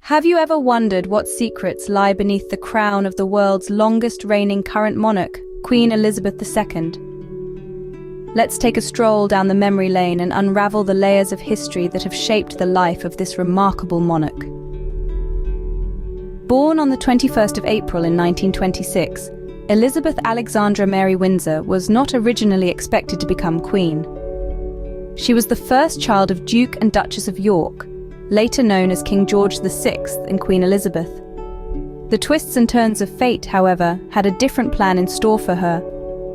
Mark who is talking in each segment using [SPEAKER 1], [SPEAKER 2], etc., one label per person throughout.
[SPEAKER 1] Have you ever wondered what secrets lie beneath the crown of the world's longest reigning current monarch, Queen Elizabeth II? Let's take a stroll down the memory lane and unravel the layers of history that have shaped the life of this remarkable monarch. Born on the 21st of April in 1926, Elizabeth Alexandra Mary Windsor was not originally expected to become queen. She was the first child of Duke and Duchess of York, later known as King George VI and Queen Elizabeth. The twists and turns of fate, however, had a different plan in store for her.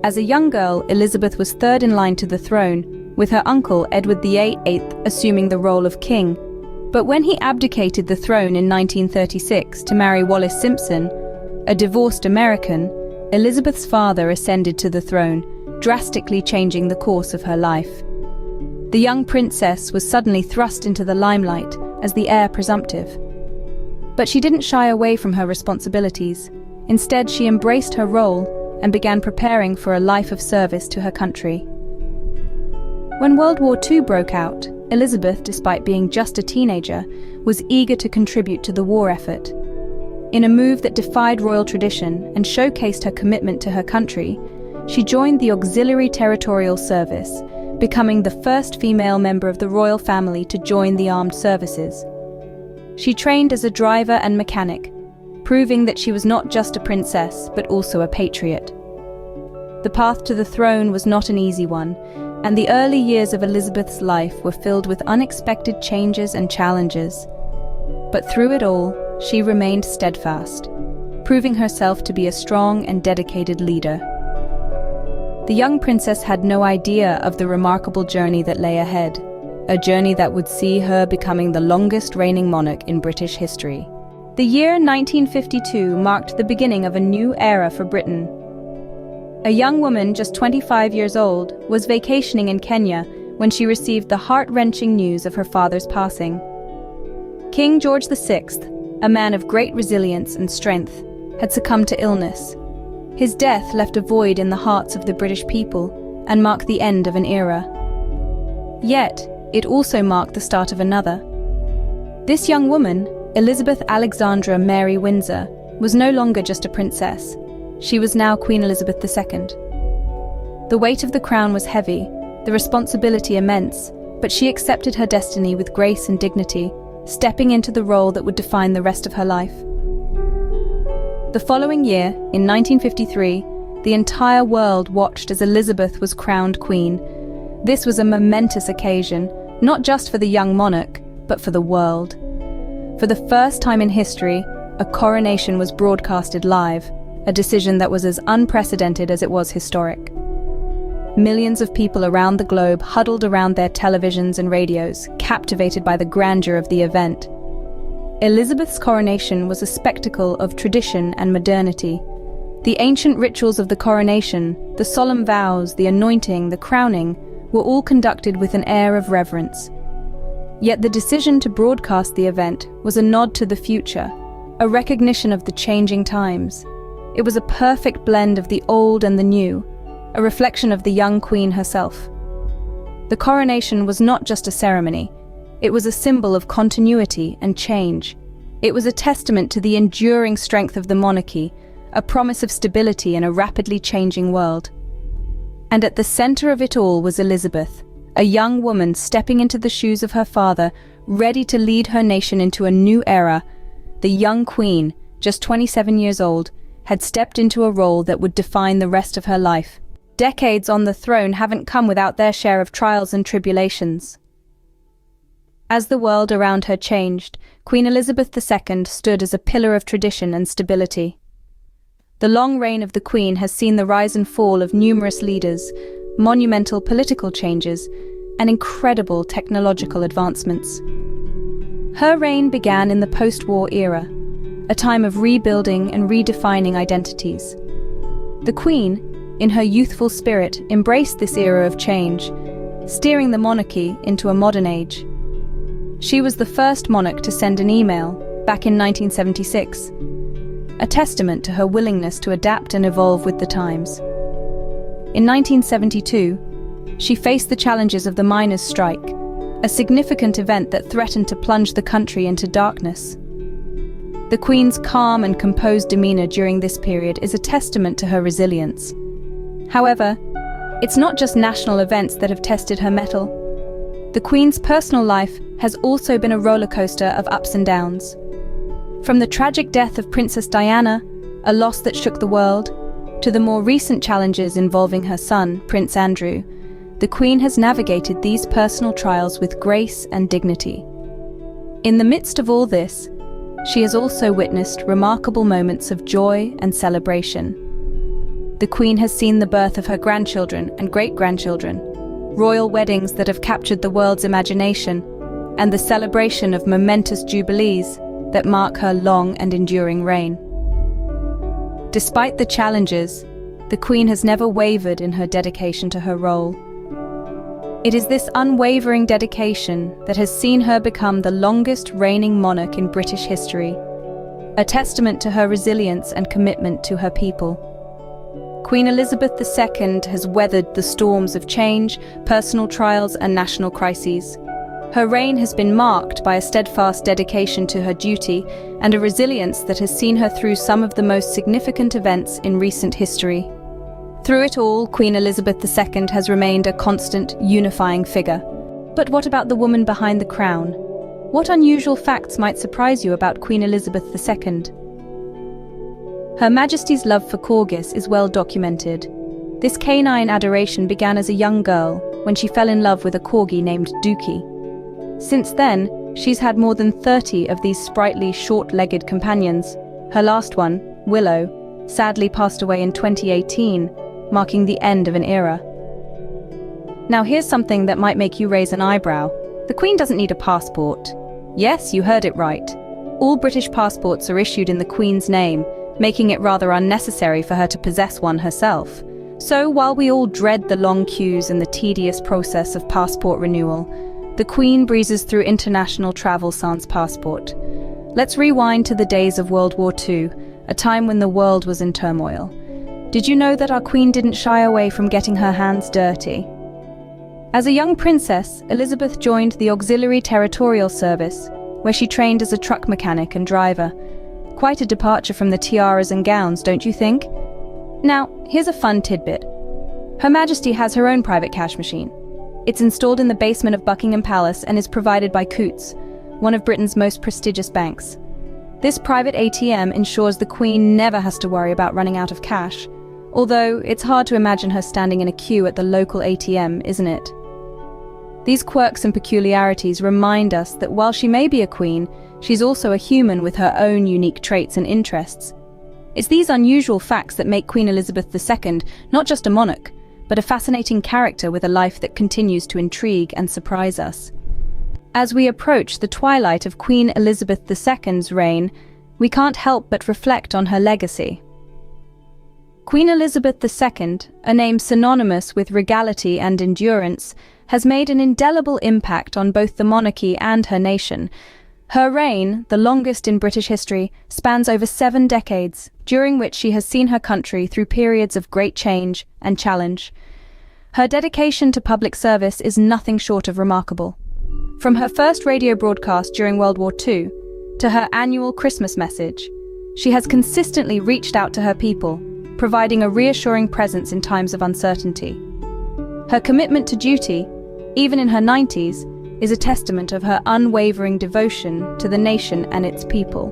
[SPEAKER 1] As a young girl, Elizabeth was third in line to the throne, with her uncle Edward VIII assuming the role of king. But when he abdicated the throne in 1936 to marry Wallis Simpson, a divorced American, Elizabeth's father ascended to the throne, drastically changing the course of her life. The young princess was suddenly thrust into the limelight as the heir presumptive. But she didn't shy away from her responsibilities. Instead, she embraced her role and began preparing for a life of service to her country. When World War II broke out, Elizabeth, despite being just a teenager, was eager to contribute to the war effort. In a move that defied royal tradition and showcased her commitment to her country, she joined the Auxiliary Territorial Service, becoming the first female member of the royal family to join the armed services. She trained as a driver and mechanic, proving that she was not just a princess, but also a patriot. The path to the throne was not an easy one, and the early years of Elizabeth's life were filled with unexpected changes and challenges. But through it all, she remained steadfast, proving herself to be a strong and dedicated leader. The young princess had no idea of the remarkable journey that lay ahead, a journey that would see her becoming the longest reigning monarch in British history. The year 1952 marked the beginning of a new era for Britain. A young woman just 25 years old was vacationing in Kenya when she received the heart-wrenching news of her father's passing. King George VI, a man of great resilience and strength, had succumbed to illness. His death left a void in the hearts of the British people and marked the end of an era. Yet, it also marked the start of another. This young woman, Elizabeth Alexandra Mary Windsor, was no longer just a princess. She was now Queen Elizabeth II. The weight of the crown was heavy, the responsibility immense, but she accepted her destiny with grace and dignity, stepping into the role that would define the rest of her life. The following year, in 1953, the entire world watched as Elizabeth was crowned queen. This was a momentous occasion, not just for the young monarch, but for the world. For the first time in history, a coronation was broadcasted live, a decision that was as unprecedented as it was historic. Millions of people around the globe huddled around their televisions and radios, captivated by the grandeur of the event. Elizabeth's coronation was a spectacle of tradition and modernity. The ancient rituals of the coronation, the solemn vows, the anointing, the crowning, were all conducted with an air of reverence. Yet the decision to broadcast the event was a nod to the future, a recognition of the changing times. It was a perfect blend of the old and the new, a reflection of the young queen herself. The coronation was not just a ceremony. It was a symbol of continuity and change. It was a testament to the enduring strength of the monarchy, a promise of stability in a rapidly changing world. And at the center of it all was Elizabeth, a young woman stepping into the shoes of her father, ready to lead her nation into a new era. The young queen, just 27 years old, had stepped into a role that would define the rest of her life. Decades on the throne haven't come without their share of trials and tribulations. As the world around her changed, Queen Elizabeth II stood as a pillar of tradition and stability. The long reign of the Queen has seen the rise and fall of numerous leaders, monumental political changes, and incredible technological advancements. Her reign began in the post-war era, a time of rebuilding and redefining identities. The Queen, in her youthful spirit, embraced this era of change, steering the monarchy into a modern age. She was the first monarch to send an email, back in 1976, a testament to her willingness to adapt and evolve with the times. In 1972, she faced the challenges of the miners' strike, a significant event that threatened to plunge the country into darkness. The Queen's calm and composed demeanor during this period is a testament to her resilience. However, it's not just national events that have tested her mettle. The Queen's personal life has also been a roller coaster of ups and downs. From the tragic death of Princess Diana, a loss that shook the world, to the more recent challenges involving her son, Prince Andrew, the Queen has navigated these personal trials with grace and dignity. In the midst of all this, she has also witnessed remarkable moments of joy and celebration. The Queen has seen the birth of her grandchildren and great-grandchildren, royal weddings that have captured the world's imagination, and the celebration of momentous jubilees that mark her long and enduring reign. Despite the challenges, the Queen has never wavered in her dedication to her role. It is this unwavering dedication that has seen her become the longest reigning monarch in British history, a testament to her resilience and commitment to her people. Queen Elizabeth II has weathered the storms of change, personal trials, and national crises. Her reign has been marked by a steadfast dedication to her duty and a resilience that has seen her through some of the most significant events in recent history. Through it all, Queen Elizabeth II has remained a constant, unifying figure. But what about the woman behind the crown? What unusual facts might surprise you about Queen Elizabeth II? Her Majesty's love for corgis is well documented. This canine adoration began as a young girl when she fell in love with a corgi named Dookie. Since then, she's had more than 30 of these sprightly, short-legged companions. Her last one, Willow, sadly passed away in 2018, marking the end of an era. Now here's something that might make you raise an eyebrow. The Queen doesn't need a passport. Yes, you heard it right. All British passports are issued in the Queen's name, making it rather unnecessary for her to possess one herself. So while we all dread the long queues and the tedious process of passport renewal, the Queen breezes through international travel sans passport. Let's rewind to the days of World War II, a time when the world was in turmoil. Did you know that our Queen didn't shy away from getting her hands dirty? As a young princess, Elizabeth joined the Auxiliary Territorial Service, where she trained as a truck mechanic and driver. Quite a departure from the tiaras and gowns, don't you think? Now, here's a fun tidbit. Her Majesty has her own private cash machine. It's installed in the basement of Buckingham Palace and is provided by Coutts, one of Britain's most prestigious banks. This private ATM ensures the Queen never has to worry about running out of cash, although it's hard to imagine her standing in a queue at the local ATM, isn't it? These quirks and peculiarities remind us that while she may be a queen, she's also a human with her own unique traits and interests. It's these unusual facts that make Queen Elizabeth II not just a monarch, but a fascinating character with a life that continues to intrigue and surprise us. As we approach the twilight of Queen Elizabeth II's reign, we can't help but reflect on her legacy. Queen Elizabeth II, a name synonymous with regality and endurance, has made an indelible impact on both the monarchy and her nation. Her reign, the longest in British history, spans over 7 decades, during which she has seen her country through periods of great change and challenge. Her dedication to public service is nothing short of remarkable. From her first radio broadcast during World War II to her annual Christmas message, she has consistently reached out to her people, providing a reassuring presence in times of uncertainty. Her commitment to duty, even in her 90s, is a testament of her unwavering devotion to the nation and its people.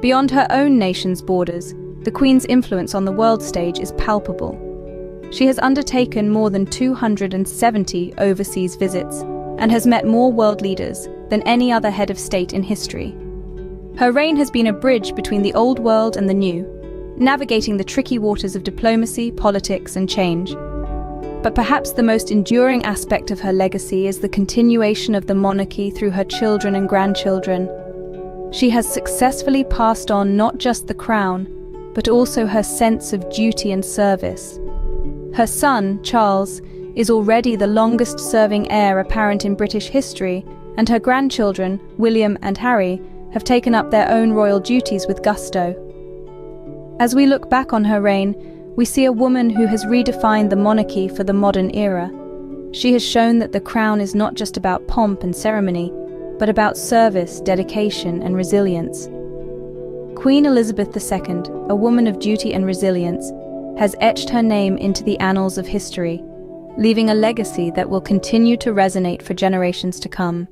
[SPEAKER 1] Beyond her own nation's borders, the Queen's influence on the world stage is palpable. She has undertaken more than 270 overseas visits and has met more world leaders than any other head of state in history. Her reign has been a bridge between the old world and the new, navigating the tricky waters of diplomacy, politics, and change. But perhaps the most enduring aspect of her legacy is the continuation of the monarchy through her children and grandchildren. She has successfully passed on not just the crown, but also her sense of duty and service. Her son, Charles, is already the longest-serving heir apparent in British history, and her grandchildren, William and Harry, have taken up their own royal duties with gusto. As we look back on her reign, we see a woman who has redefined the monarchy for the modern era. She has shown that the crown is not just about pomp and ceremony, but about service, dedication, and resilience. Queen Elizabeth II, a woman of duty and resilience, has etched her name into the annals of history, leaving a legacy that will continue to resonate for generations to come.